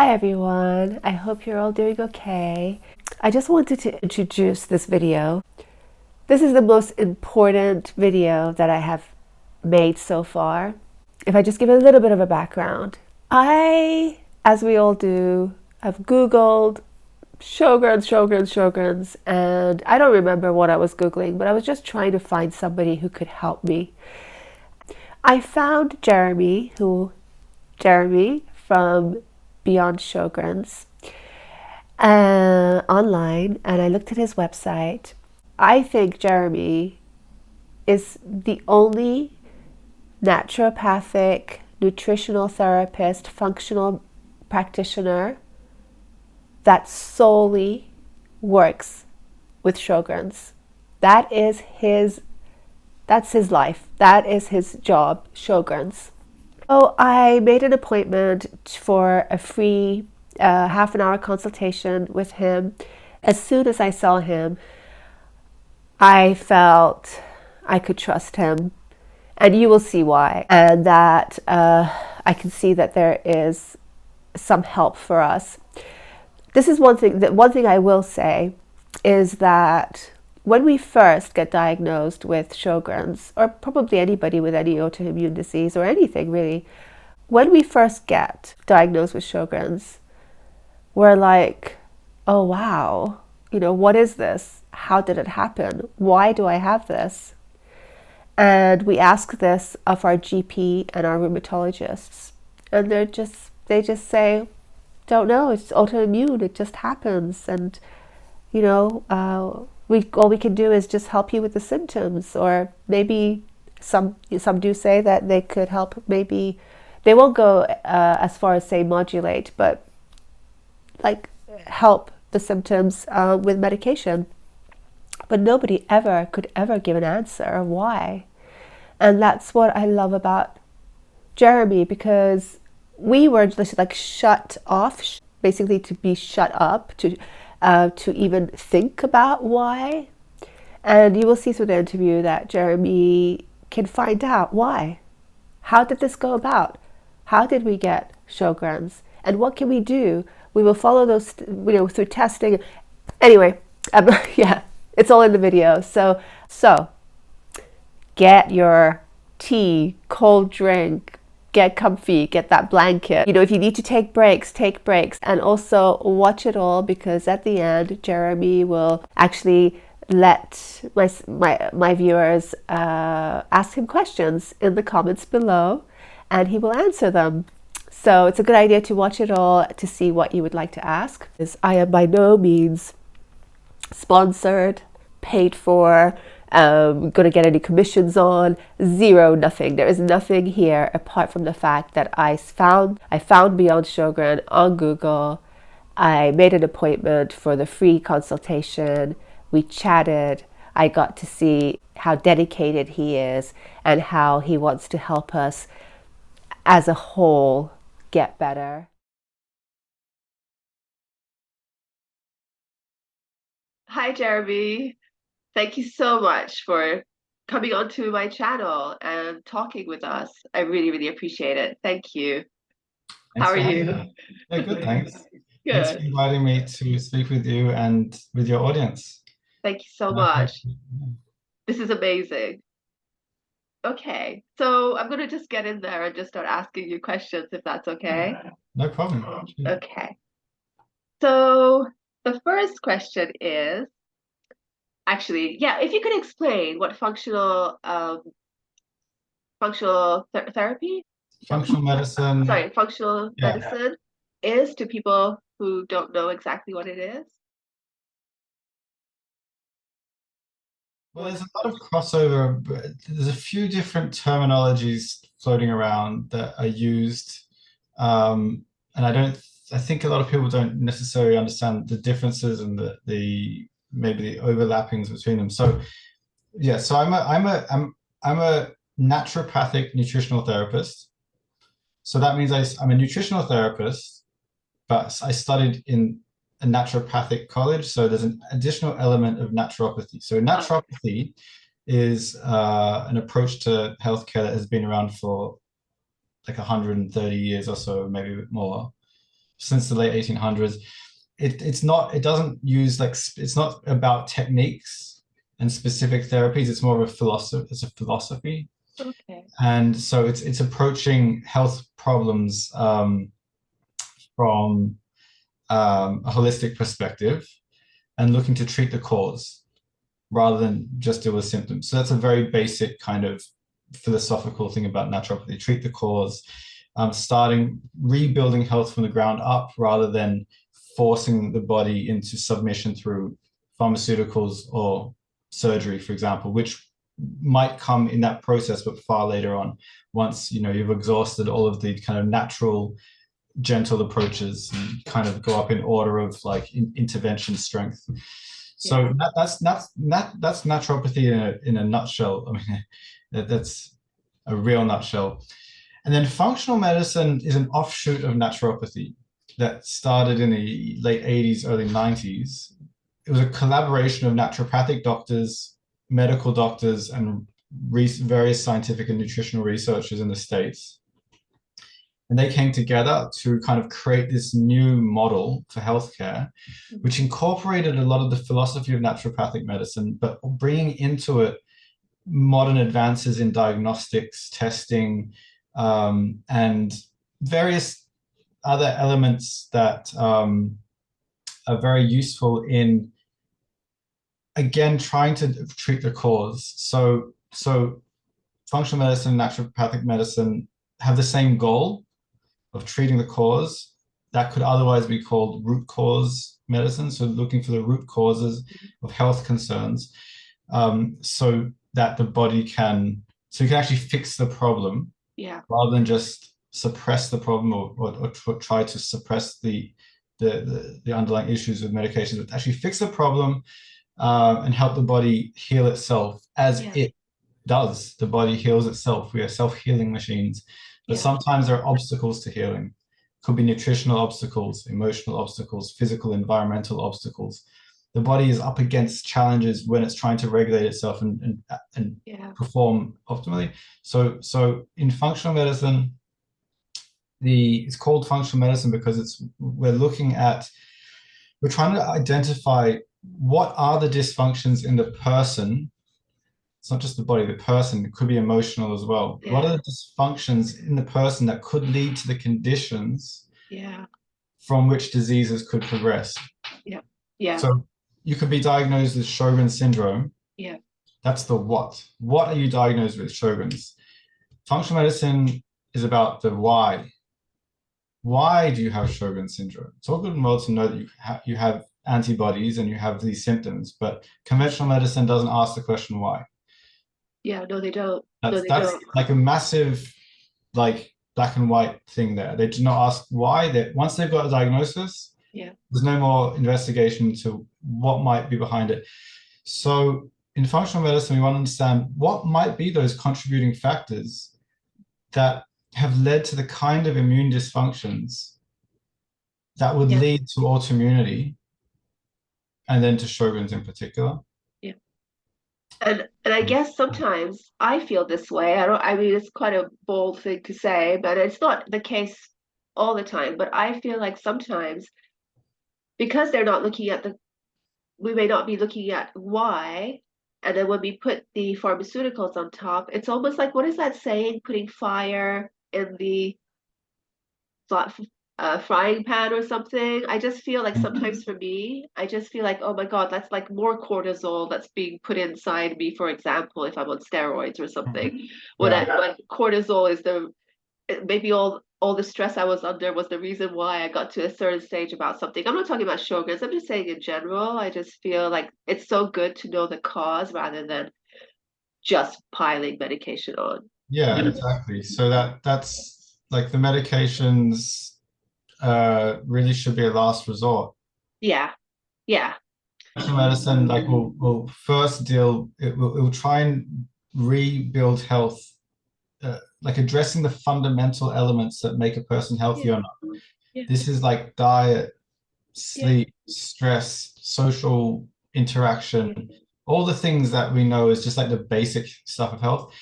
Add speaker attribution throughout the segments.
Speaker 1: Hi everyone, I hope you're all doing okay. I just wanted to introduce this video. This is the most important video that I have made so far. If I just give a little bit of a background. As we all do, have Googled Sjogrens, and I don't remember what I was Googling, but I was just trying to find somebody who could help me. I found Jeremy from Beyond Sjogrens online, and I looked at his website. I think Jeremy is the only naturopathic, nutritional therapist, functional practitioner that solely works with Sjogrens. That's his life. That is his job, Sjogrens. So I made an appointment for a free half an hour consultation with him. As soon as I saw him, I felt I could trust him, and you will see why. And that I can see that there is some help for us. This is one thing I will say is that when we first get diagnosed with Sjogren's, or probably anybody with any autoimmune disease or anything really, when we first get diagnosed with Sjogren's, we're like, oh wow, what is this? How did it happen? Why do I have this? And we ask this of our GP and our rheumatologists, and they just say, don't know, it's autoimmune, it just happens, and all we can do is just help you with the symptoms, or maybe some do say that they could help. Maybe they won't go as far as say modulate, but like help the symptoms with medication. But nobody could ever give an answer why, and that's what I love about Jeremy, because we were just like shut off, basically to be shut up to even think about why. And you will see through the interview that Jeremy can find out why. How did this go about? How did we get Sjogren's? And what can we do? We will follow those, through testing. Anyway, yeah, it's all in the video. So get your tea, cold drink, get comfy, get that blanket. If you need to take breaks, and also watch it all, because at the end, Jeremy will actually let my viewers ask him questions in the comments below, and he will answer them. So it's a good idea to watch it all to see what you would like to ask. I am by no means sponsored, paid for, going to get any commissions on, zero, nothing. There is nothing here apart from the fact that I found Beyond Sjogren on Google. I made an appointment for the free consultation. We chatted. I got to see how dedicated he is and how he wants to help us as a whole get better. Hi, Jeremy. Thank you so much for coming onto my channel and talking with us. I really, really appreciate it. Thank you. How are you?
Speaker 2: Yeah, good, thanks. Thanks for
Speaker 1: Good.
Speaker 2: inviting me to speak with you and with your audience.
Speaker 1: Thank you so much. This is amazing. Okay, so I'm going to just get in there and just start asking you questions, if that's okay.
Speaker 2: No problem.
Speaker 1: Okay. So the first question is, actually, yeah, if you could explain what functional therapy,
Speaker 2: Functional medicine.
Speaker 1: sorry, functional medicine is to people who don't know exactly what it is.
Speaker 2: Well, there's a lot of crossover, but there's a few different terminologies floating around that are used. And I think a lot of people don't necessarily understand the differences and the maybe the overlappings between them. So yeah, so I'm a naturopathic nutritional therapist. So that means I'm a nutritional therapist, but I studied in a naturopathic college. So there's an additional element of naturopathy. So naturopathy is an approach to healthcare that has been around for like 130 years or so, maybe a bit more. since the late 1800s. It's not, it doesn't use like, it's not about techniques and specific therapies. It's more of a philosophy. It's a philosophy.
Speaker 1: Okay.
Speaker 2: And so it's approaching health problems from a holistic perspective and looking to treat the cause rather than just deal with symptoms. So that's a very basic kind of philosophical thing about naturopathy. Treat the cause, starting rebuilding health from the ground up rather than forcing the body into submission through pharmaceuticals or surgery, for example, which might come in that process, but far later on, once you've exhausted all of the kind of natural gentle approaches and kind of go up in order of like intervention strength. So
Speaker 1: Yeah.
Speaker 2: that's naturopathy in a nutshell. I mean, that's a real nutshell. And then functional medicine is an offshoot of naturopathy that started in the late 80s, early 90s. It was a collaboration of naturopathic doctors, medical doctors, and various scientific and nutritional researchers in the States. And they came together to kind of create this new model for healthcare, which incorporated a lot of the philosophy of naturopathic medicine, but bringing into it modern advances in diagnostics, testing, and various other elements that are very useful in, again, trying to treat the cause. So functional medicine, naturopathic medicine have the same goal of treating the cause. That could otherwise be called root cause medicine. So looking for the root causes of health concerns, so that the body can, so you can actually fix the problem,
Speaker 1: Yeah.
Speaker 2: rather than just suppress the problem or try to suppress the underlying issues with medications, but actually fix the problem and help the body heal itself as it does. The body heals itself. We are self-healing machines. But sometimes there are obstacles to healing. Could be nutritional obstacles, emotional obstacles, physical, environmental obstacles. The body is up against challenges when it's trying to regulate itself and perform optimally. So in functional medicine, it's called functional medicine because we're trying to identify what are the dysfunctions in the person. It's not just the body, the person. It could be emotional as well.
Speaker 1: Yeah.
Speaker 2: What are the dysfunctions in the person that could lead to the conditions from which diseases could progress?
Speaker 1: Yeah. Yeah.
Speaker 2: So you could be diagnosed with Sjogren syndrome.
Speaker 1: Yeah.
Speaker 2: That's the what. What are you diagnosed with? Sjogren's. Functional medicine is about the why. Why do you have Sjogren syndrome? It's all good and well to know that you have antibodies and you have these symptoms, but conventional medicine doesn't ask the question why.
Speaker 1: Yeah, no, they don't.
Speaker 2: That's like a massive, like, black and white thing there. They do not ask why. That once they've got a diagnosis, there's no more investigation into what might be behind it. So in functional medicine, we want to understand what might be those contributing factors that have led to the kind of immune dysfunctions that would lead to autoimmunity and then to Sjogren's in particular.
Speaker 1: And I guess sometimes I feel this way. I mean, it's quite a bold thing to say, but it's not the case all the time. But I feel like sometimes because they're not looking at we may not be looking at why, and then when we put the pharmaceuticals on top, it's almost like, what is that saying? Putting fire in the frying pan or something. I just feel like sometimes for me, I just feel like, oh my God, that's like more cortisol that's being put inside me, for example, if I'm on steroids or something. When cortisol is maybe all the stress I was under was the reason why I got to a certain stage about something. I'm not talking about Sjogren's, I'm just saying in general, I just feel like it's so good to know the cause rather than just piling medication on.
Speaker 2: Yeah, exactly. So that's like the medications really should be a last resort.
Speaker 1: Yeah.
Speaker 2: Functional medicine, like, will first it will try and rebuild health, like addressing the fundamental elements that make a person healthy or not. This is like diet, sleep, stress, social interaction, all the things that we know is just like the basic stuff of health.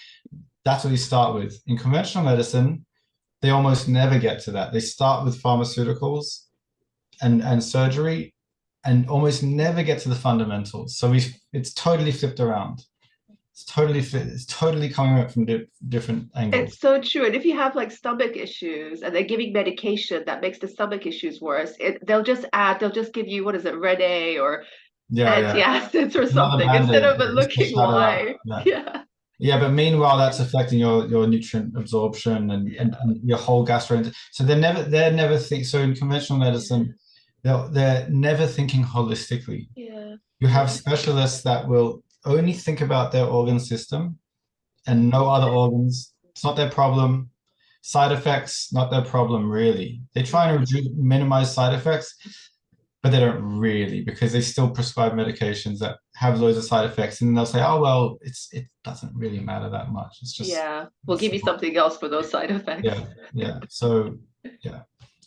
Speaker 2: That's what you start with. In conventional medicine, they almost never get to that. They start with pharmaceuticals and surgery, and almost never get to the fundamentals. So it's totally flipped around. It's totally coming at from different
Speaker 1: It's
Speaker 2: angles.
Speaker 1: so true. And if you have like stomach issues and they're giving medication that makes the stomach issues worse, they'll just give you, what is it, Rene or
Speaker 2: Yeah, yeah.
Speaker 1: antacids or
Speaker 2: Another
Speaker 1: something instead
Speaker 2: band-aid
Speaker 1: of it
Speaker 2: that just to
Speaker 1: looking
Speaker 2: shut out.
Speaker 1: why.
Speaker 2: Yeah.
Speaker 1: Yeah.
Speaker 2: Yeah, but meanwhile, that's affecting your nutrient absorption
Speaker 1: Yeah.
Speaker 2: and your whole gastro. So they're never think. So in conventional
Speaker 1: Yeah.
Speaker 2: medicine, they're never thinking holistically.
Speaker 1: Yeah.
Speaker 2: You have
Speaker 1: Yeah.
Speaker 2: specialists that will only think about their organ system and no other organs. It's not their problem. Side effects, not their problem, really. They try and minimize side effects, but they don't really because they still prescribe medications that have loads of side effects, and they'll say, "Oh well, it doesn't really matter that much. It's just
Speaker 1: Yeah. We'll
Speaker 2: it's
Speaker 1: give you something else for those side effects.
Speaker 2: yeah, yeah." So yeah,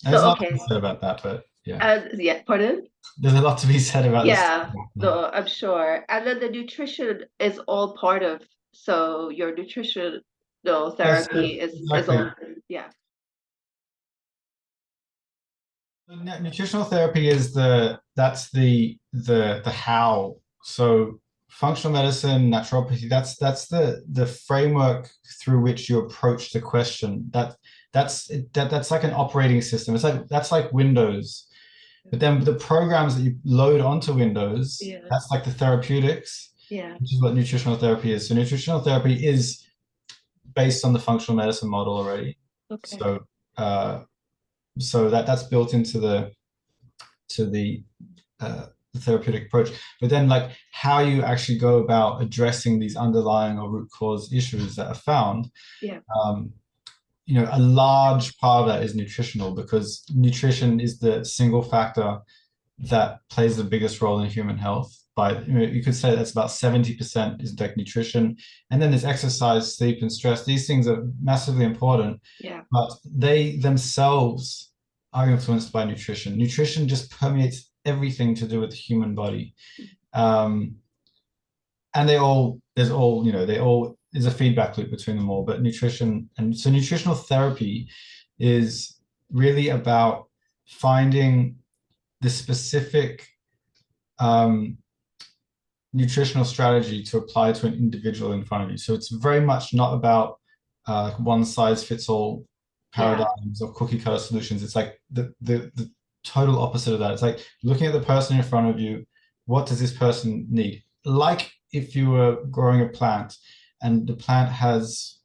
Speaker 2: and there's a
Speaker 1: So
Speaker 2: lot to be
Speaker 1: okay.
Speaker 2: said about that, but yeah,
Speaker 1: And yeah, pardon?
Speaker 2: there's a lot to be said about this.
Speaker 1: Yeah, no, I'm sure. And then the nutrition is all part of, so your nutritional
Speaker 2: Yes,
Speaker 1: therapy is
Speaker 2: exactly.
Speaker 1: all, yeah.
Speaker 2: Nutritional therapy is the how. So functional medicine, naturopathy, that's the framework through which you approach the question. That's like an operating system. It's like that's like Windows. But then the programs that you load onto Windows,
Speaker 1: Yeah.
Speaker 2: that's like the therapeutics,
Speaker 1: Yeah.
Speaker 2: which is what nutritional therapy is. So nutritional therapy is based on the functional medicine model already.
Speaker 1: Okay.
Speaker 2: So uh, so that's built into the the therapeutic approach. But then, like how you actually go about addressing these underlying or root cause issues that are found,
Speaker 1: Yeah.
Speaker 2: um, a large part of that is nutritional because nutrition is the single factor that plays the biggest role in human health. You could say that's about 70% is like nutrition, and then there's exercise, sleep, and stress. These things are massively important,
Speaker 1: Yeah.
Speaker 2: but they themselves are influenced by nutrition. Nutrition just permeates everything to do with the human body. Um, and they all, there's a feedback loop between them all, but nutritional therapy is really about finding the specific um, nutritional strategy to apply to an individual in front of you. So it's very much not about one size fits all
Speaker 1: Yeah.
Speaker 2: paradigms or cookie cutter solutions. It's like the total opposite of that. It's like looking at the person in front of you. What does this person need? Like if you were growing a plant and the plant has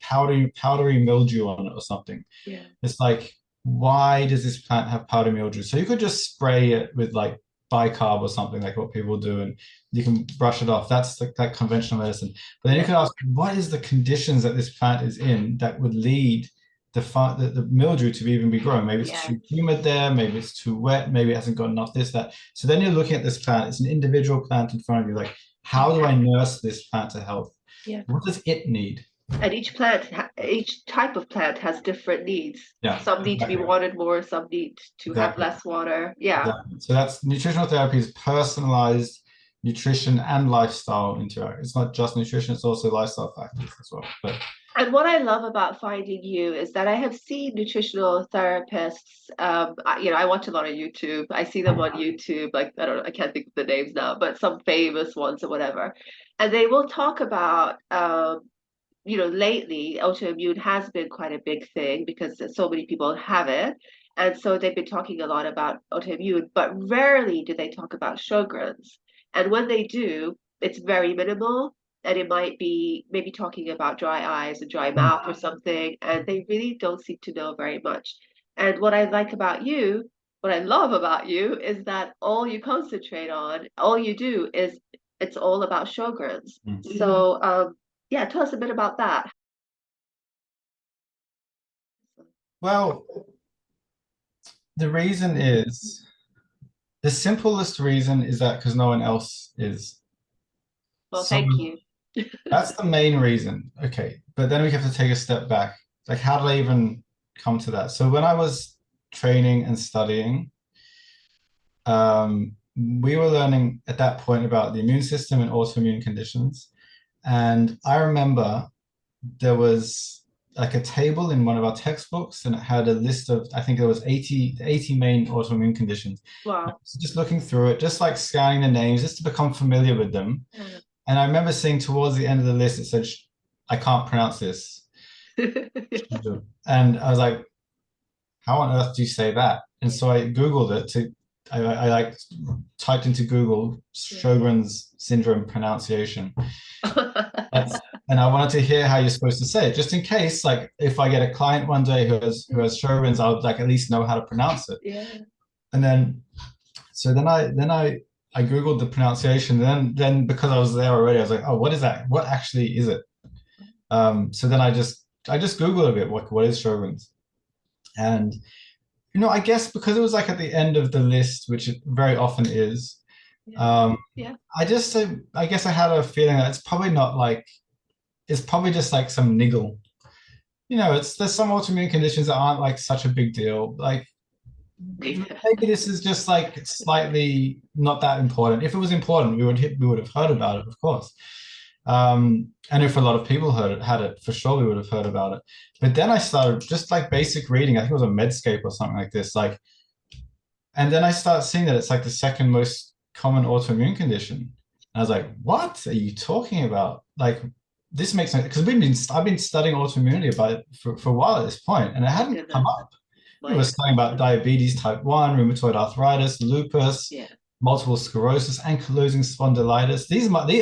Speaker 2: powdery mildew on it or something.
Speaker 1: Yeah.
Speaker 2: It's like, why does this plant have powdery mildew? So you could just spray it with like bicarb or something like what people do, and you can brush it off. That's like that conventional medicine. But then you
Speaker 1: Yeah.
Speaker 2: can ask, what is the conditions that this plant is in that would lead the mildew to even be growing? Maybe it's
Speaker 1: Yeah.
Speaker 2: too humid there, maybe it's too wet, maybe it hasn't got enough this, that. So then you're looking at this plant, it's an individual plant in front of you, like, how do I nurse this plant to health?
Speaker 1: Yeah.
Speaker 2: What does it need?
Speaker 1: And each type of plant has different needs.
Speaker 2: Yeah,
Speaker 1: Some need to be
Speaker 2: exactly.
Speaker 1: watered more, some need to have
Speaker 2: Exactly.
Speaker 1: less water. Yeah.
Speaker 2: Exactly. So that's nutritional therapy is personalized nutrition and lifestyle interact. It's not just nutrition, it's also lifestyle factors as well. But
Speaker 1: And what I love about finding you is that I have seen nutritional therapists. I watch a lot of YouTube. I see them on YouTube, like I don't know, I can't think of the names now, but some famous ones or whatever. And they will talk about, lately autoimmune has been quite a big thing because so many people have it. And so they've been talking a lot about autoimmune, but rarely do they talk about Sjogren's. And when they do, it's very minimal. And it might be maybe talking about dry eyes and dry mouth or something. And they really don't seem to know very much. And what I love about you is that all you concentrate on, all you do is it's all about Sjogren's. So yeah, tell us a bit about that.
Speaker 2: well, the reason is the simplest reason is that because no one else is.
Speaker 1: Well,
Speaker 2: So
Speaker 1: thank you.
Speaker 2: that's the main reason. Okay. But then we have to take a step back. Like, how did I even come to that? So when I was training and studying, we were learning at that point about the immune system and autoimmune conditions. And I remember there was like a table in one of our textbooks, and it had a list of, I think there was 80 main autoimmune conditions.
Speaker 3: Wow.
Speaker 2: So just looking through it, just like scanning the names, just to become familiar with them.
Speaker 3: Yeah.
Speaker 2: And I remember seeing towards the end of the list, it said, I can't pronounce this. And I was like, how on earth do you say that? And so I Googled it I like typed into Google Sjogren's syndrome pronunciation. And I wanted to hear how you're supposed to say it, just in case, like if I get a client one day who has Sjogren's, I'll like at least know how to pronounce it.
Speaker 3: Yeah.
Speaker 2: And then, so then I Googled the pronunciation. Then because I was there already, I was like, oh, what is that? What actually is it? So then I just Googled a bit, what is Sjogren's? And, I guess because it was like at the end of the list, which it very often is,
Speaker 3: Yeah.
Speaker 2: I guess I had a feeling that it's probably not like, it's probably just like some niggle. There's some autoimmune conditions that aren't like such a big deal. Like maybe this is just like slightly not that important. If it was important, we would have heard about it, of course. And if a lot of people had it, for sure we would have heard about it. But then I started just like basic reading. I think it was a Medscape or something like this. And then I started seeing that it's like the second most common autoimmune condition. And I was like, what are you talking about? Like, this makes sense, because I've been studying autoimmunity for a while at this point, and it hadn't come up. We were studying about diabetes type 1, rheumatoid arthritis, lupus, multiple sclerosis, ankylosing spondylitis.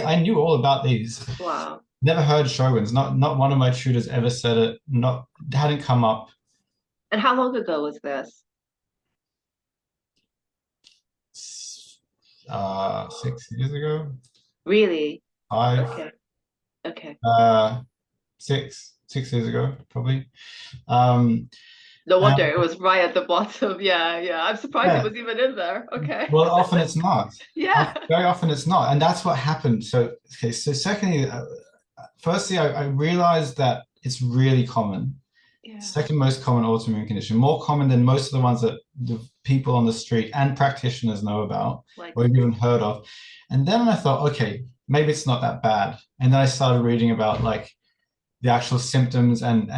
Speaker 2: I knew all about these.
Speaker 3: Wow.
Speaker 2: Never heard Sjogren's. Not one of my tutors ever said it. Hadn't come up.
Speaker 3: And how long ago was this?
Speaker 2: 6 years ago.
Speaker 3: Really?
Speaker 2: 5.
Speaker 3: Okay.
Speaker 2: 6 years ago, probably.
Speaker 3: No wonder it was right at the bottom. Yeah. I'm surprised it was even in there. Okay.
Speaker 2: Well, often it's not.
Speaker 3: Yeah.
Speaker 2: Very often it's not. And that's what happened. So secondly, firstly, I realized that it's really common. Yeah. Second most common autoimmune condition, more common than most of the ones that the people on the street and practitioners know about or even heard of. And then I thought, okay, maybe it's not that bad. And then I started reading about like the actual symptoms and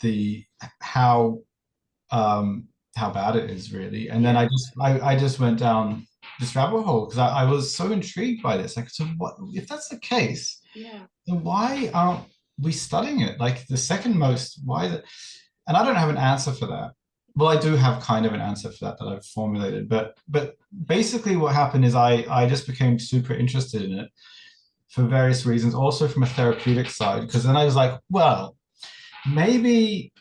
Speaker 2: the how bad it is really. And then I just went down this rabbit hole because I was so intrigued by this. Like, so what if that's the case?
Speaker 3: Yeah.
Speaker 2: Then why aren't we studying it? Like the second most, why is it? And I don't have an answer for that. Well, I do have kind of an answer for that I've formulated, but basically what happened is I just became super interested in it for various reasons, also from a therapeutic side, because then I was like, well, maybe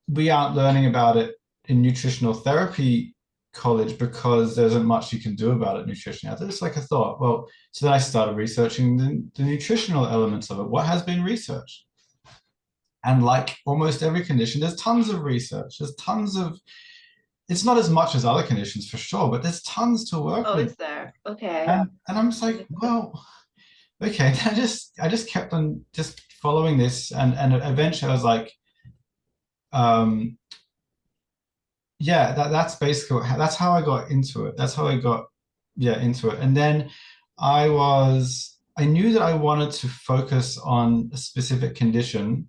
Speaker 2: we aren't learning about it in nutritional therapy college because there isn't much you can do about it nutritionally. It's like a thought. Well, so then I started researching the nutritional elements of it. What has been researched? And like almost every condition, there's tons of research. There's tons of, it's not as much as other conditions for sure, but there's tons to work with.
Speaker 3: Oh, is there? Okay.
Speaker 2: And I'm just like, well, okay. I just kept on just following this, and eventually I was like, yeah, that's basically that's how I got into it. That's how I got into it. And then I knew that I wanted to focus on a specific condition,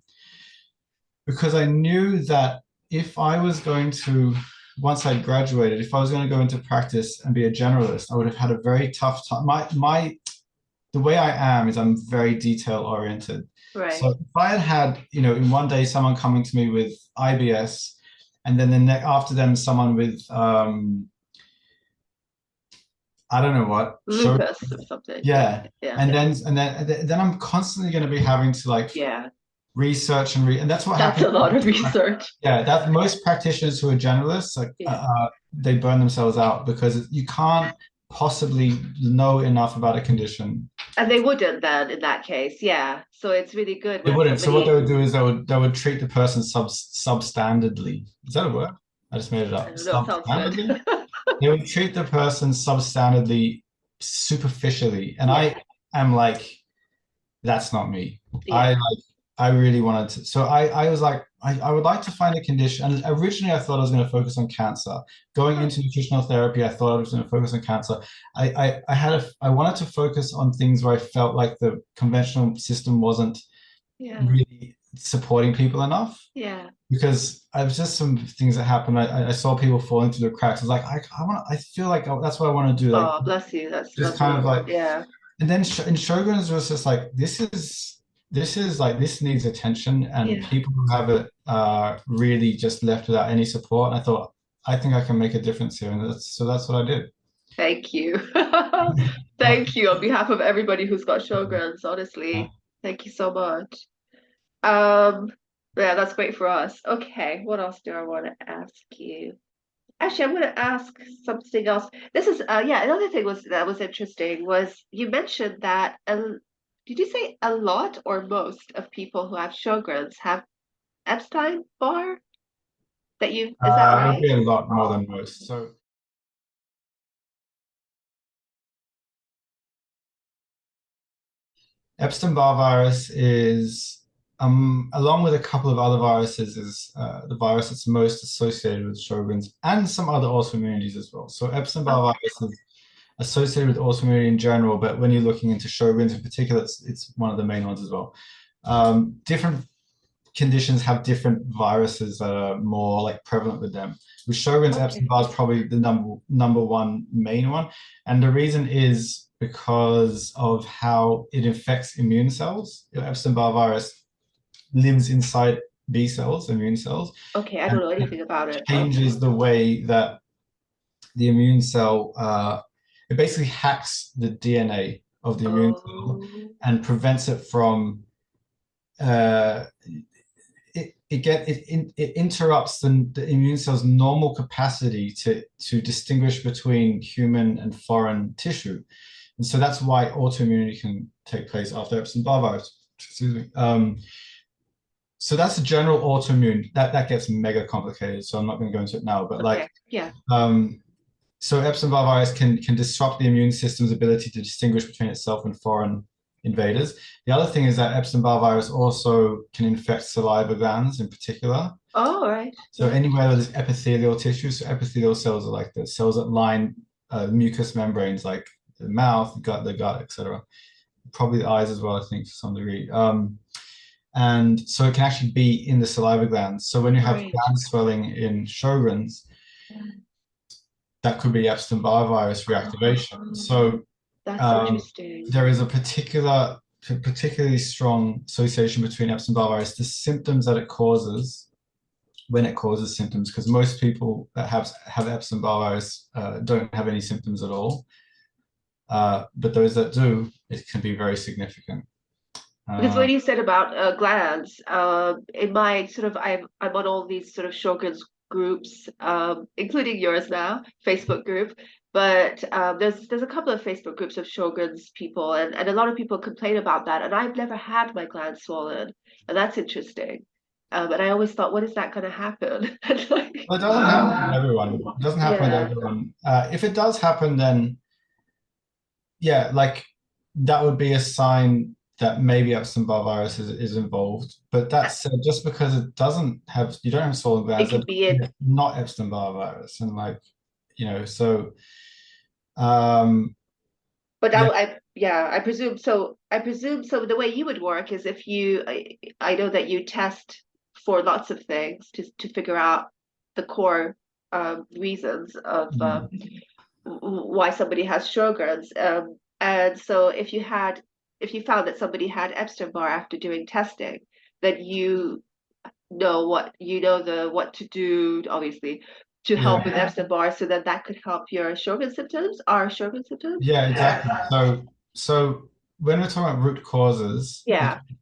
Speaker 2: because I knew that if I was going to, once I graduated, if I was going to go into practice and be a generalist, I would have had a very tough time. The way I am is I'm very detail oriented.
Speaker 3: Right.
Speaker 2: So if I had, in one day someone coming to me with IBS, and then after them someone with I don't know what,
Speaker 3: lupus or something.
Speaker 2: Yeah. And then I'm constantly going to be having to research and that's what happens.
Speaker 3: That's a lot of research.
Speaker 2: Yeah, that most practitioners who are generalists, they burn themselves out because you can't possibly know enough about a condition.
Speaker 3: And they wouldn't then in that case, yeah. So it's really good.
Speaker 2: They wouldn't. So what they would do is they would treat the person substandardly. Is that a word? I just made it up. Substandardly. They would treat the person substandardly, superficially, and I am like, that's not me. Yeah. I really wanted to. So I was like, I would like to find a condition. And originally I thought I was going to focus on cancer. Going into nutritional therapy, I thought I was going to focus on cancer. I wanted to focus on things where I felt like the conventional system wasn't really supporting people enough.
Speaker 3: Yeah.
Speaker 2: Because I was just some things that happened. I saw people falling through the cracks. I was like, I feel like that's what I want to do. Like,
Speaker 3: Oh, bless you. That's
Speaker 2: just kind of like,
Speaker 3: yeah.
Speaker 2: and then in Sjogren's was just like, this needs attention, and people who have it really just left without any support. And I thought, I think I can make a difference here, and that's what I did.
Speaker 3: Thank you. Thank you on behalf of everybody who's got Sjogrens, honestly. Thank you so much. Yeah, that's great for us. Okay, what else do I want to ask you? Actually, I'm going to ask something else. This is yeah, another thing that was interesting was you mentioned that did you say a lot or most of people who have Sjogrens have Epstein-Barr? Is that
Speaker 2: It would
Speaker 3: right?
Speaker 2: be a lot more than most. So Epstein-Barr virus is, along with a couple of other viruses, is the virus that's most associated with Sjogren's and some other autoimmunities as well. So Epstein-Barr virus is associated with autoimmunity in general, but when you're looking into Sjogren's in particular, it's one of the main ones as well. Different conditions have different viruses that are more like prevalent with them. With Sjogren's, Epstein-Barr is probably the number one main one, and the reason is because of how it infects immune cells. Epstein-Barr virus lives inside B cells, immune cells.
Speaker 3: Okay, I don't know anything about it.
Speaker 2: Changes the way that the immune cell, it basically hacks the DNA of the immune cell and prevents it from, it interrupts the immune cell's normal capacity to distinguish between human and foreign tissue. And so that's why autoimmunity can take place after Epstein-Barr virus. Excuse me. So that's a general autoimmune. That gets mega complicated, so I'm not going to go into it now. But like,
Speaker 3: yeah.
Speaker 2: So Epstein-Barr virus can disrupt the immune system's ability to distinguish between itself and foreign invaders. The other thing is that Epstein-Barr virus also can infect saliva glands in particular.
Speaker 3: Oh, right.
Speaker 2: So anywhere there's epithelial tissue, so epithelial cells are like the cells that line mucous membranes, like the mouth, the gut, etc. Probably the eyes as well, I think, to some degree. And so it can actually be in the saliva glands. So when you have gland swelling in Sjogren's, that could be Epstein-Barr virus reactivation. So
Speaker 3: that's interesting.
Speaker 2: There is a particularly strong association between Epstein-Barr virus, the symptoms that it causes, when it causes symptoms, because most people that have Epstein-Barr virus don't have any symptoms at all. But those that do, it can be very significant.
Speaker 3: Because what you said about glands, in my sort of, I'm on all these sort of Sjogren's groups, including yours now, Facebook group. But there's a couple of Facebook groups of Sjogren's people, and a lot of people complain about that. And I've never had my glands swollen, and that's interesting. And I always thought, when is that going to happen?
Speaker 2: Well, it doesn't happen to everyone. It doesn't happen to everyone. If it does happen, then yeah, like that would be a sign that maybe Epstein-Barr virus is involved. But that said, just because you don't have swollen glands,
Speaker 3: it could be
Speaker 2: not Epstein-Barr virus, and like, so. But
Speaker 3: I presume so. I presume so. The way you would work is if I know that you test for lots of things to figure out the core reasons of why somebody has Sjogren's. And so if you found that somebody had Epstein-Barr after doing testing, then you know what to do, obviously, to help with Epstein-Barr, so that could help your Sjogren's symptoms. Are Sjogren's symptoms?
Speaker 2: Yeah, exactly. So when we're talking about root causes,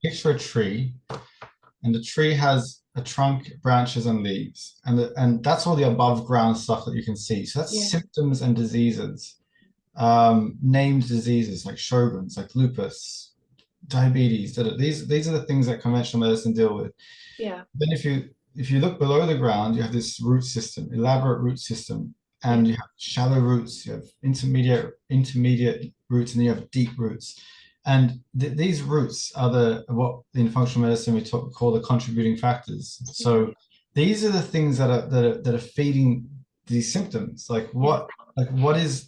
Speaker 2: picture a tree, and the tree has a trunk, branches, and leaves, and that's all the above ground stuff that you can see. So that's symptoms and diseases, named diseases like Sjogren's, like lupus, diabetes. These are the things that conventional medicine deal with.
Speaker 3: Yeah.
Speaker 2: Then if you look below the ground, you have this root system, elaborate root system, and you have shallow roots, you have intermediate roots, and then you have deep roots. And these roots are what in functional medicine we call the contributing factors. So these are the things that are feeding these symptoms. Like what is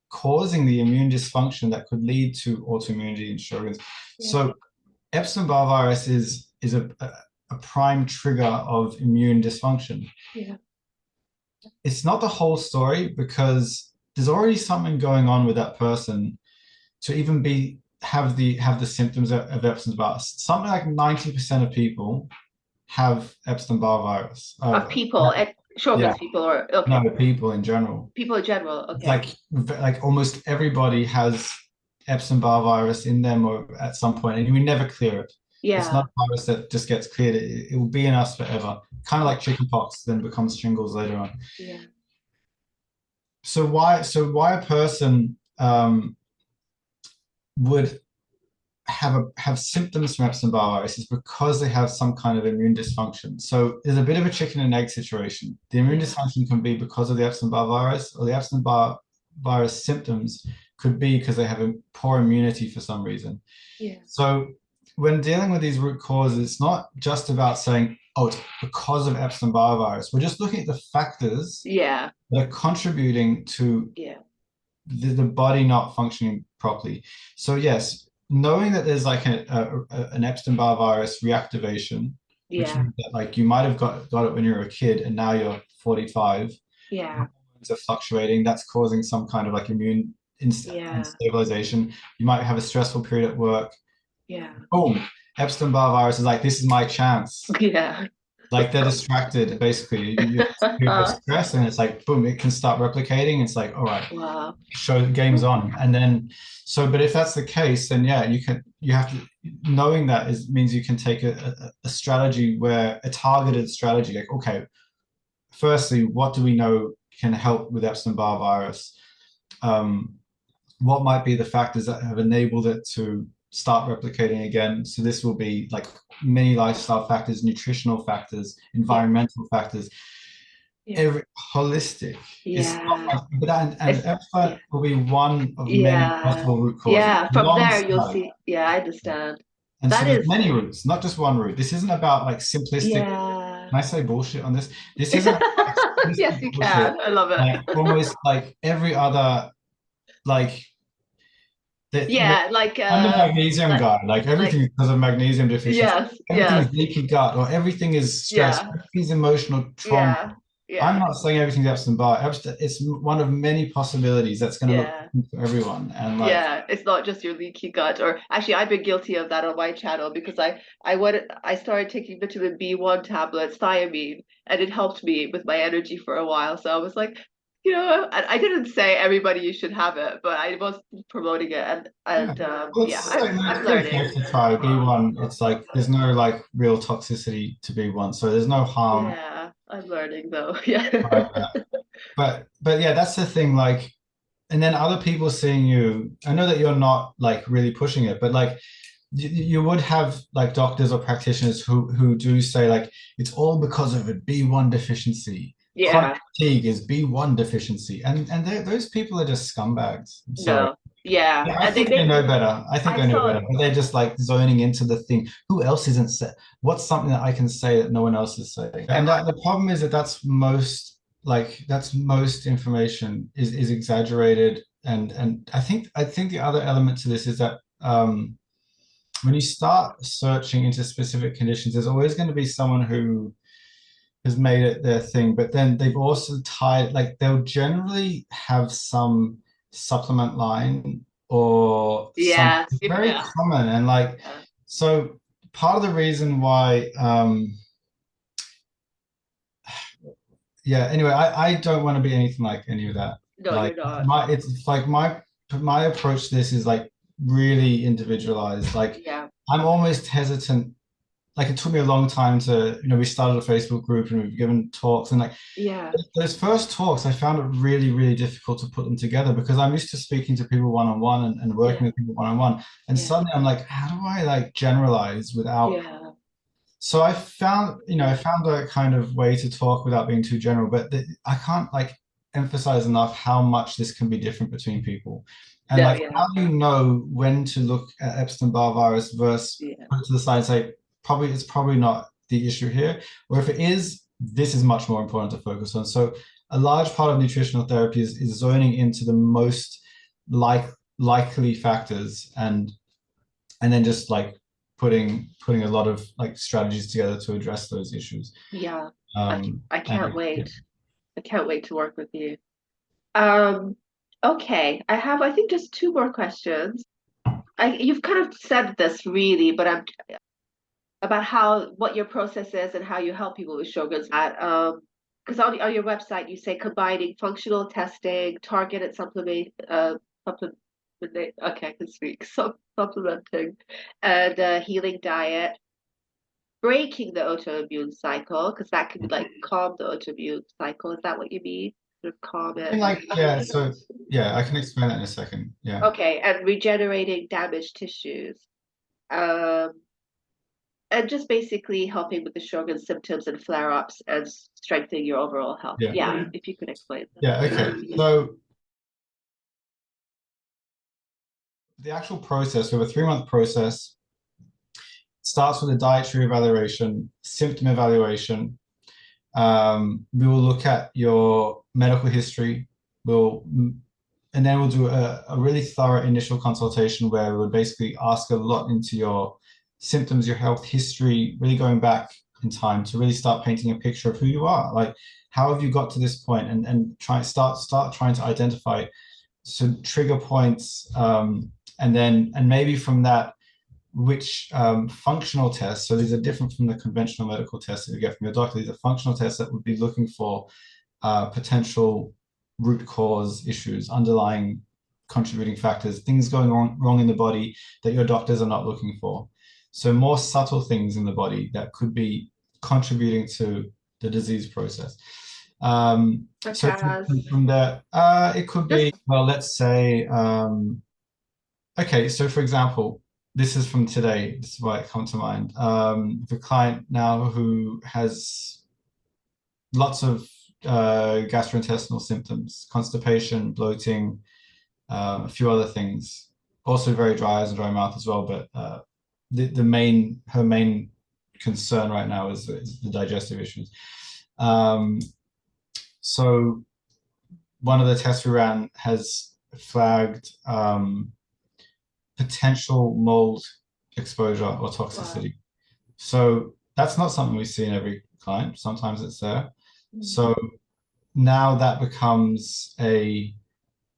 Speaker 2: causing the immune dysfunction that could lead to autoimmunity and Sjogren's. So Epstein-Barr virus is is a prime trigger of immune dysfunction.
Speaker 3: Yeah.
Speaker 2: It's not the whole story, because there's already something going on with that person to even have the symptoms of Epstein-Barr. Something like 90% of people have Epstein-Barr virus.
Speaker 3: Of people at Sjogren's
Speaker 2: Yeah.
Speaker 3: people, or okay.
Speaker 2: No, people in general.
Speaker 3: People in general,
Speaker 2: It's
Speaker 3: okay.
Speaker 2: like almost everybody has Epstein-Barr virus in them or at some point, and we never clear it. It's
Speaker 3: Yeah.
Speaker 2: not a virus that just gets cleared. It will be in us forever. Kind of like chickenpox, then becomes shingles later on.
Speaker 3: Yeah.
Speaker 2: So why a person would have symptoms from Epstein-Barr virus is because they have some kind of immune dysfunction. So there's a bit of a chicken and egg situation. The immune dysfunction can be because of the Epstein-Barr virus, or the Epstein-Barr virus symptoms could be because they have a poor immunity for some reason.
Speaker 3: Yeah.
Speaker 2: So when dealing with these root causes, it's not just about saying, oh, it's because of Epstein-Barr virus. We're just looking at the factors that are contributing to the body not functioning properly. So yes, knowing that there's like an Epstein-Barr virus reactivation, which means that like you might have got it when you were a kid and now you're 45.
Speaker 3: Yeah.
Speaker 2: Are fluctuating. That's causing some kind of like immune stabilization. You might have a stressful period at work.
Speaker 3: Yeah.
Speaker 2: Boom. Epstein-Barr virus is like, this is my chance.
Speaker 3: Yeah.
Speaker 2: Like they're distracted, basically. You stress, and it's like, boom, it can start replicating. It's like, all right,
Speaker 3: wow.
Speaker 2: Show game's on. And then, but if that's the case, then yeah, you have to, knowing that means you can take a strategy a targeted strategy, like, okay, firstly, what do we know can help with Epstein-Barr virus? What might be the factors that have enabled it to start replicating again? So this will be like many lifestyle factors, nutritional factors, environmental factors, every holistic. And Epstein will be one of many possible root causes.
Speaker 3: Yeah, from there you'll see. Yeah, I understand.
Speaker 2: And so there's many routes, not just one route. This isn't about like simplistic. Can I say bullshit on this? This isn't.
Speaker 3: Yes, you can. I love it.
Speaker 2: Like almost like every other, like.
Speaker 3: Like
Speaker 2: I'm the magnesium guy. Like everything is because of magnesium deficiency. Everything's leaky gut, or everything is stress. Everything's emotional trauma. I'm not saying everything's Epstein-Barr. It's one of many possibilities that's going to look for everyone. And like,
Speaker 3: it's not just your leaky gut. Or actually, I've been guilty of that on my channel, because I started taking vitamin B1 tablets, thiamine, and it helped me with my energy for a while. So I was like, I didn't say everybody you should have it, but I was promoting it, and I'm learning.
Speaker 2: Safe to try B1. It's like there's no like real toxicity to B1, so there's no harm.
Speaker 3: Yeah, I'm learning though.
Speaker 2: But yeah, that's the thing. Like, and then other people seeing you. I know that you're not like really pushing it, but like you would have like doctors or practitioners who do say like it's all because of a B1 deficiency. Chronic fatigue is B1 deficiency, and those people are just scumbags. So I think they know better. I think they know better, but they're just like zoning into the thing. Who else isn't say? What's something that I can say that no one else is saying? And the problem is that that's most information is exaggerated, and I think the other element to this is that when you start searching into specific conditions, there's always going to be someone who has made it their thing, but then they've also tied, like they'll generally have some supplement line or something very common. And like, so part of the reason why, anyway, I don't want to be anything like any of that.
Speaker 3: No,
Speaker 2: like,
Speaker 3: you're not.
Speaker 2: It's like my approach to this is like really individualized. Like I'm almost hesitant. Like it took me a long time to, we started a Facebook group and we've given talks, and like those first talks, I found it really, really difficult to put them together because I'm used to speaking to people one-on-one and working with people one-on-one. And suddenly I'm like, how do I like generalize without? So I found a kind of way to talk without being too general, but I can't like emphasize enough how much this can be different between people. And how do you know when to look at Epstein-Barr virus versus put it to the side and say, it's probably not the issue here, or if it is, this is much more important to focus on. So a large part of nutritional therapy is zoning into the most likely factors and then just like putting a lot of like strategies together to address those issues.
Speaker 3: Yeah.
Speaker 2: Um,
Speaker 3: I can't wait.
Speaker 2: yeah.
Speaker 3: I can't wait to work with you. Okay, I have, I think, just two more questions. You've kind of said this really, but I'm about what your process is and how you help people with Sjogren's at. Because on your website you say combining functional testing, targeted supplement. Okay, I can speak. Supplementing, and healing diet, breaking the autoimmune cycle, because that can like calm the autoimmune cycle. Is that what you mean? Sort of calm
Speaker 2: I
Speaker 3: it.
Speaker 2: mean, like, yeah, so yeah, I can explain that in a second. Yeah.
Speaker 3: Okay, and regenerating damaged tissues. Um, and just basically helping with the Sjogren's symptoms and flare-ups and strengthening your overall health.
Speaker 2: Yeah.
Speaker 3: Yeah, if you could explain that.
Speaker 2: Yeah, okay. So the actual process, we have a 3-month process. Starts with a dietary evaluation, symptom evaluation. We will look at your medical history. And then we'll do a really thorough initial consultation where we would basically ask a lot into your symptoms, your health history, really going back in time to really start painting a picture of who you are. Like, how have you got to this point? And start trying to identify some trigger points, and maybe from that, which functional tests, so these are different from the conventional medical tests that you get from your doctor. These are functional tests that would be looking for potential root cause issues, underlying contributing factors, things going wrong in the body that your doctors are not looking for. So more subtle things in the body that could be contributing to the disease process. So from there, it could be, well, let's say, okay, so for example, this is from today, this is why it comes to mind. The client now who has lots of gastrointestinal symptoms, constipation, bloating, a few other things, also very dry eyes and dry mouth as well, but her main concern right now is the digestive issues. So one of the tests we ran has flagged potential mold exposure or toxicity. Wow. So that's not something we see in every client. Sometimes it's there. Mm-hmm. So now that becomes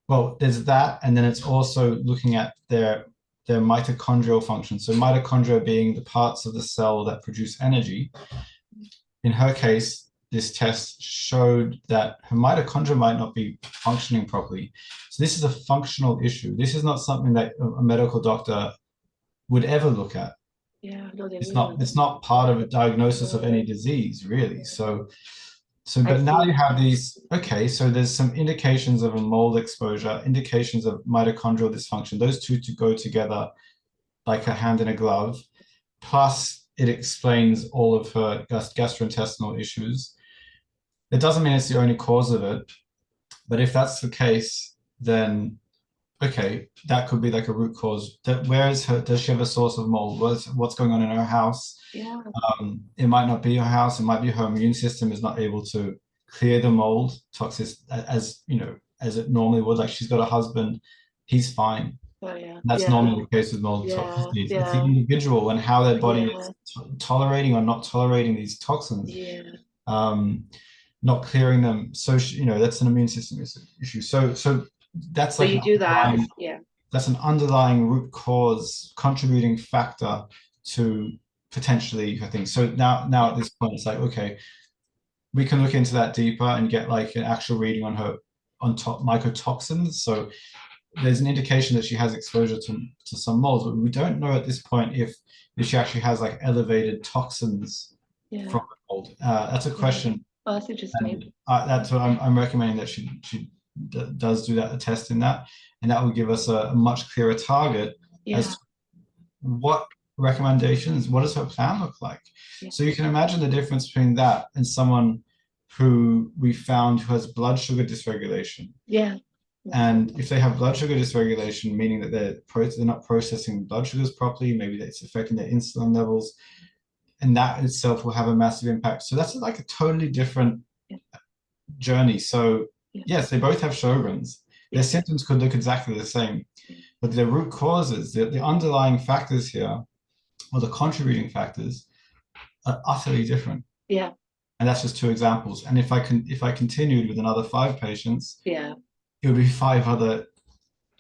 Speaker 2: well, there's that, and then it's also looking at their mitochondrial function. So mitochondria being the parts of the cell that produce energy. In her case, this test showed that her mitochondria might not be functioning properly. So this is a functional issue. This is not something that a medical doctor would ever look at.
Speaker 3: Yeah, no,
Speaker 2: it's not part of a diagnosis of any disease, really. So but now you have these, okay, so there's some indications of a mold exposure, indications of mitochondrial dysfunction. Those two to go together like a hand in a glove, plus it explains all of her gastrointestinal issues. It doesn't mean it's the only cause of it, but if that's the case, then okay, that could be like a root cause. Does she have a source of mold? What's going on in her house?
Speaker 3: Yeah.
Speaker 2: It might not be her house. It might be her immune system is not able to clear the mold toxic as it normally would. Like, she's got a husband, he's fine.
Speaker 3: Oh, yeah.
Speaker 2: That's normally the case with mold toxicity.
Speaker 3: Yeah.
Speaker 2: It's the individual and how their body is tolerating or not tolerating these toxins.
Speaker 3: Yeah.
Speaker 2: Not clearing them. So that's an immune system issue. So that's like,
Speaker 3: so you do that. Yeah.
Speaker 2: That's an underlying root cause contributing factor to potentially her thing. So now at this point, it's like, okay, we can look into that deeper and get like an actual reading on her top mycotoxins. So there's an indication that she has exposure to some molds, but we don't know at this point if she actually has like elevated toxins from the mold. That's a question.
Speaker 3: Oh, that's interesting.
Speaker 2: That's what I'm recommending, that she does do that, a test in that, and that will give us a much clearer target as to what recommendations, what does her plan look like. So you can imagine the difference between that and someone who we found who has blood sugar dysregulation. And if they have blood sugar dysregulation, meaning that they're not processing blood sugars properly, maybe it's affecting their insulin levels, and that itself will have a massive impact. So that's like a totally different journey. So yes, they both have Sjogren's. Their symptoms could look exactly the same, but the root causes, the underlying factors here or the contributing factors are utterly different.
Speaker 3: Yeah.
Speaker 2: And that's just 2 examples. And if I continued with another 5 patients,
Speaker 3: Yeah.
Speaker 2: it would be 5 other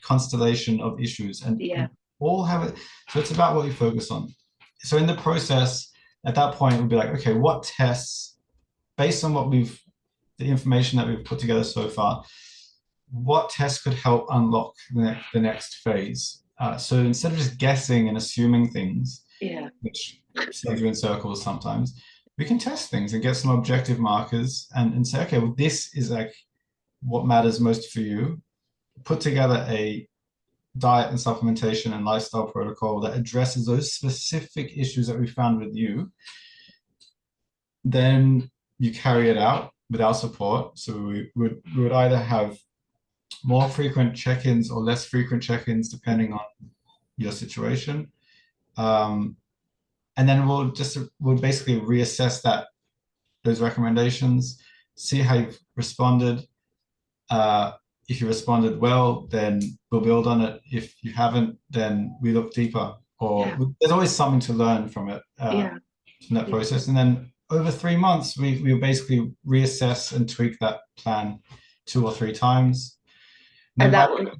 Speaker 2: constellation of issues, and
Speaker 3: Yeah.
Speaker 2: all have it. So it's about what you focus on. So in the process, at that point, it would be like, okay, what tests, based on the information that we've put together so far, what tests could help unlock the next phase? So instead of just guessing and assuming things,
Speaker 3: Yeah.
Speaker 2: which sends you in circles sometimes, we can test things and get some objective markers and say, okay, well, this is like what matters most for you. Put together a diet and supplementation and lifestyle protocol that addresses those specific issues that we found with you. Then you carry it out with our support. So we would either have more frequent check-ins or less frequent check-ins depending on your situation. And then we'll basically reassess those recommendations, see how you've responded. If you responded well, then we'll build on it. If you haven't, then we look deeper. Or there's always something to learn from it, from that process. And then over 3 months, we basically reassess and tweak that plan 2 or 3 times. And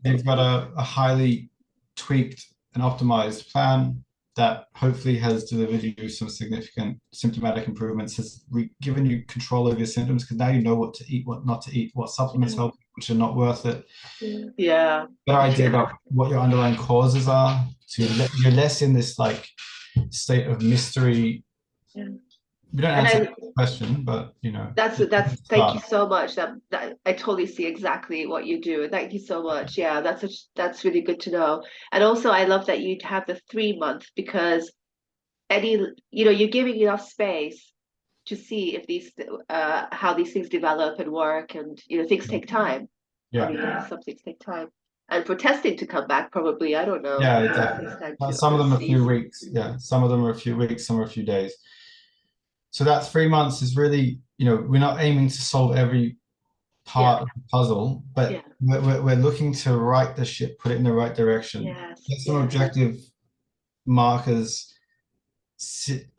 Speaker 2: they've got a highly tweaked and optimized plan that hopefully has delivered you some significant symptomatic improvements, has given you control over your symptoms, because now you know what to eat, what not to eat, what supplements help, which are not worth it.
Speaker 3: Yeah.
Speaker 2: Better idea about what your underlying causes are. So you're less in this like state of mystery. Yeah. We don't answer the question, but you know.
Speaker 3: That's thank you so much. That I totally see exactly what you do. Thank you so much. Yeah, that's really good to know. And also I love that you'd have the 3 month, because you're giving enough space to see if these how these things develop and work, and things take time.
Speaker 2: Yeah.
Speaker 3: I mean, some things take time. And for testing to come back, probably, I don't know.
Speaker 2: Yeah, exactly. Some of them are a few weeks. Yeah, some of them are a few weeks, some are a few days. So that 3 months is really, we're not aiming to solve every part of the puzzle, but we're looking to right the ship, put it in the right direction. Get some objective markers.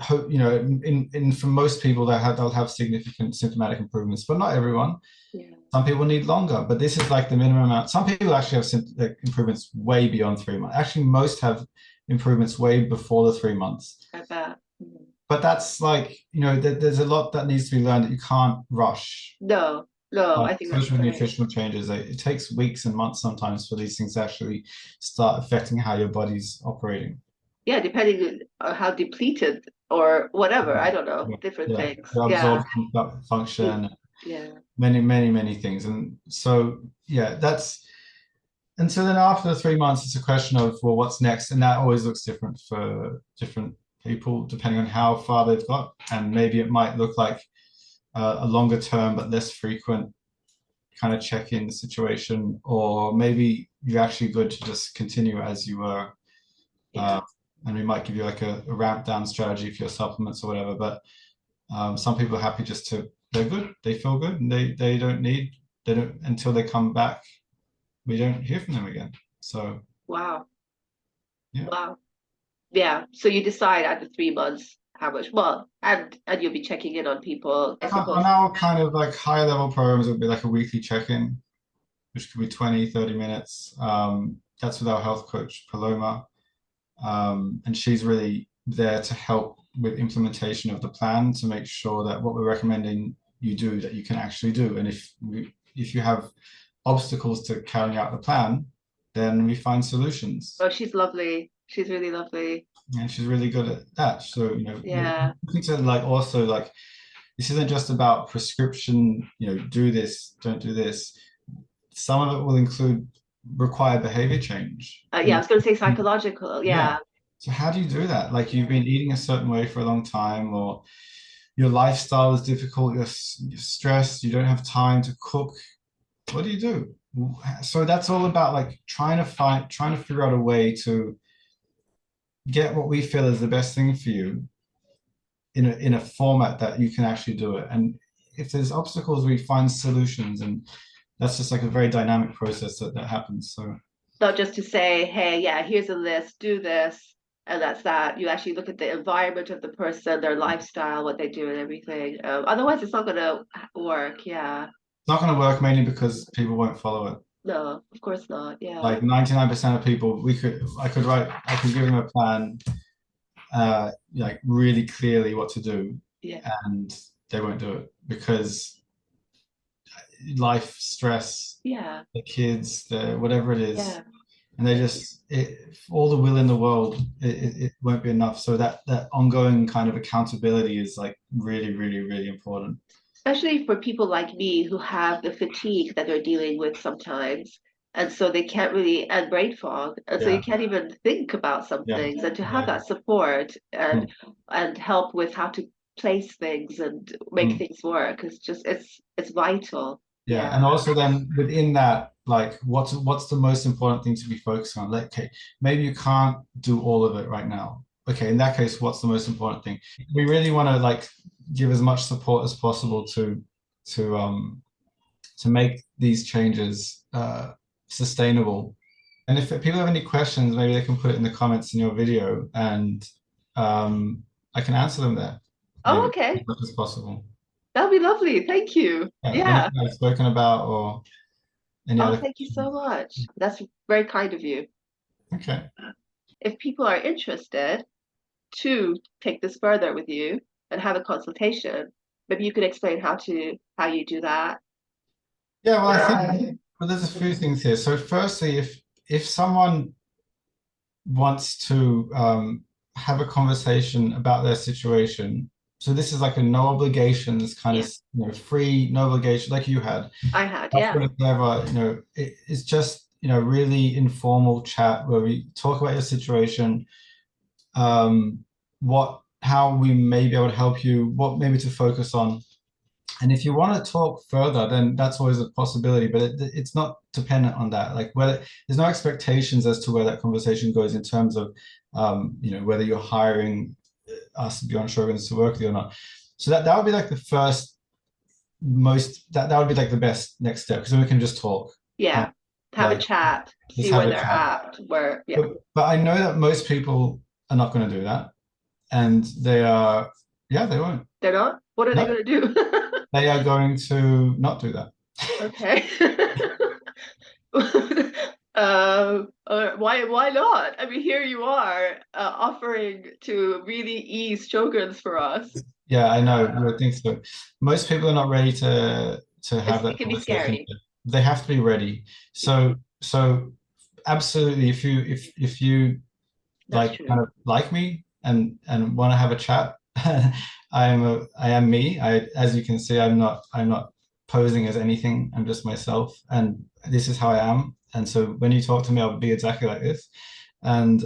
Speaker 2: Hope, for most people they'll have significant symptomatic improvements, but not everyone. Some people need longer, but this is like the minimum amount. Some people actually have improvements way beyond 3 months. Actually, most have improvements way before the 3 months.
Speaker 3: I bet.
Speaker 2: But that's like, there's a lot that needs to be learned that you can't rush.
Speaker 3: No, I think that's
Speaker 2: especially with nutritional changes. It takes weeks and months sometimes for these things to actually start affecting how your body's operating.
Speaker 3: Yeah, depending on how depleted or whatever, I don't know, different things.
Speaker 2: The absorption function.
Speaker 3: Yeah.
Speaker 2: Many things. And so, and so then after the 3 months, it's a question of, well, what's next? And that always looks different for different people, depending on how far they've got. And maybe it might look like a longer term, but less frequent kind of check-in situation, or maybe you're actually good to just continue as you were. And we might give you like a ramp down strategy for your supplements or whatever, but some people are happy they're good, they feel good, and they don't until they come back, we don't hear from them again. So
Speaker 3: wow. So you decide after 3 months how much, and you'll be checking in on people, I suppose.
Speaker 2: On our kind of like high level programs, it would be like a weekly check-in, which could be 20-30 minutes. That's with our health coach Paloma, and she's really there to help with implementation of the plan, to make sure that what we're recommending you do, that you can actually do. And if you have obstacles to carrying out the plan, then we find solutions.
Speaker 3: Oh, she's lovely. She's really lovely.
Speaker 2: And she's really good at that. So, looking to like, also like, this isn't just about prescription, do this, don't do this. Some of it will include required behavior change.
Speaker 3: I was going to say psychological. Yeah.
Speaker 2: So how do you do that? Like, you've been eating a certain way for a long time, or your lifestyle is difficult, you're stressed, you don't have time to cook. What do you do? So that's all about like trying to figure out a way to get what we feel is the best thing for you in a format that you can actually do it. And if there's obstacles, we find solutions, and that's just like a very dynamic process that happens. So
Speaker 3: not just to say, hey, here's a list, do this. And that's that. You actually look at the environment of the person, their lifestyle, what they do, and everything. Otherwise, it's not going to work. Yeah.
Speaker 2: It's not going to work mainly because people won't follow it.
Speaker 3: No, of course not. Yeah.
Speaker 2: Like 99% of people, I could give them a plan, like really clearly what to do,
Speaker 3: Yeah.
Speaker 2: and they won't do it because life, stress,
Speaker 3: Yeah.
Speaker 2: the kids, the whatever it is,
Speaker 3: Yeah.
Speaker 2: and they just all the will in the world, it won't be enough. So that ongoing kind of accountability is like really, really, really important.
Speaker 3: Especially for people like me who have the fatigue that they're dealing with sometimes. And so they can't really, and brain fog, and so
Speaker 2: Yeah.
Speaker 3: you can't even think about some
Speaker 2: Yeah.
Speaker 3: things. And to have
Speaker 2: Yeah.
Speaker 3: that support
Speaker 2: Mm.
Speaker 3: and help with how to place things and make things work is just it's vital.
Speaker 2: Yeah. And also then within that, like what's the most important thing to be focused on? Like, okay, maybe you can't do all of it right now. Okay, in that case, what's the most important thing? We really want to like give as much support as possible to make these changes sustainable. And if people have any questions, maybe they can put it in the comments in your video, and I can answer them there.
Speaker 3: Oh,
Speaker 2: Maybe
Speaker 3: okay.
Speaker 2: as much as possible.
Speaker 3: That'd be lovely. Thank you. Yeah.
Speaker 2: Anything I've spoken about or any
Speaker 3: Oh,
Speaker 2: other
Speaker 3: thank you so
Speaker 2: questions?
Speaker 3: much. That's very kind of you.
Speaker 2: Okay.
Speaker 3: If people are interested to take this further with you and have a consultation, maybe you could explain how you do that.
Speaker 2: Yeah, well, I think well, there's a few things here. So firstly, if someone wants to have a conversation about their situation, so this is like a no obligations kind of free, no obligation, like you had.
Speaker 3: I had,
Speaker 2: That's
Speaker 3: yeah.
Speaker 2: what it's never, it's just, really informal chat where we talk about your situation, how we may be able to help you, what maybe to focus on. And if you want to talk further, then that's always a possibility, but it's not dependent on that. Like whether there's no expectations as to where that conversation goes in terms of, whether you're hiring us Beyond Sjogren to work with you or not. So that would be like the first that would be like the best next step, because then we can just talk.
Speaker 3: Yeah. Have a chat, see where they're at,
Speaker 2: But I know that most people are not going to do that, and they won't.
Speaker 3: They're not? What are they going to do?
Speaker 2: They are going to not do that.
Speaker 3: Okay. Why not? I mean, here you are offering to really ease Sjogrens for us.
Speaker 2: Yeah, I know. You would think so. Most people are not ready to have that
Speaker 3: It can be
Speaker 2: conversation.
Speaker 3: scary.
Speaker 2: They have to be ready. So absolutely, if you
Speaker 3: That's true.
Speaker 2: kind of like me and want to have a chat, I am me. As you can see, I'm not posing as anything. I'm just myself, and this is how I am. And so when you talk to me, I'll be exactly like this. And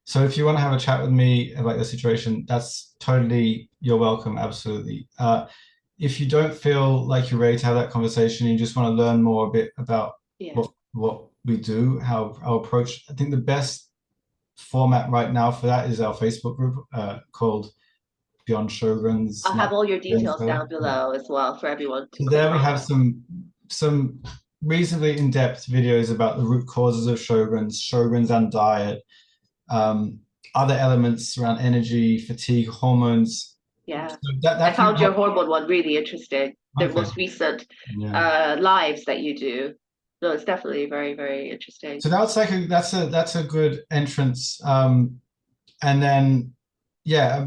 Speaker 2: so if you want to have a chat with me about the situation, that's totally, you're welcome. Absolutely. If you don't feel like you're ready to have that conversation, you just want to learn more a bit about what we do, how our approach. I think the best format right now for that is our Facebook group called Beyond Sjogren's.
Speaker 3: I'll have all your details down below as well for everyone to
Speaker 2: there we have some reasonably in-depth videos about the root causes of Sjogren's and diet, other elements around energy, fatigue, hormones.
Speaker 3: Yeah.
Speaker 2: So that
Speaker 3: I found your hormone one really interesting. The most recent lives that you do. No, it's definitely very, very interesting.
Speaker 2: So that's like that's a good entrance. And then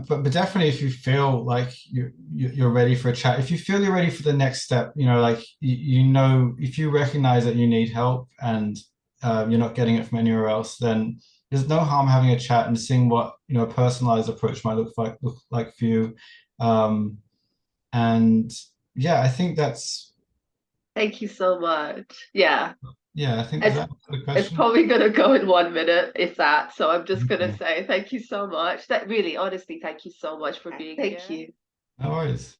Speaker 2: but definitely if you feel like you're ready for a chat, if you feel you're ready for the next step, like if you recognize that you need help and you're not getting it from anywhere else, then there's no harm having a chat and seeing what a personalized approach might look like for you. And yeah, I think that's.
Speaker 3: Thank you so much. Yeah.
Speaker 2: Yeah, I think
Speaker 3: it's probably going to go in 1 minute, if that. So I'm just going to say thank you so much. That really, honestly, thank you so much for being here. Thank you.
Speaker 2: No worries.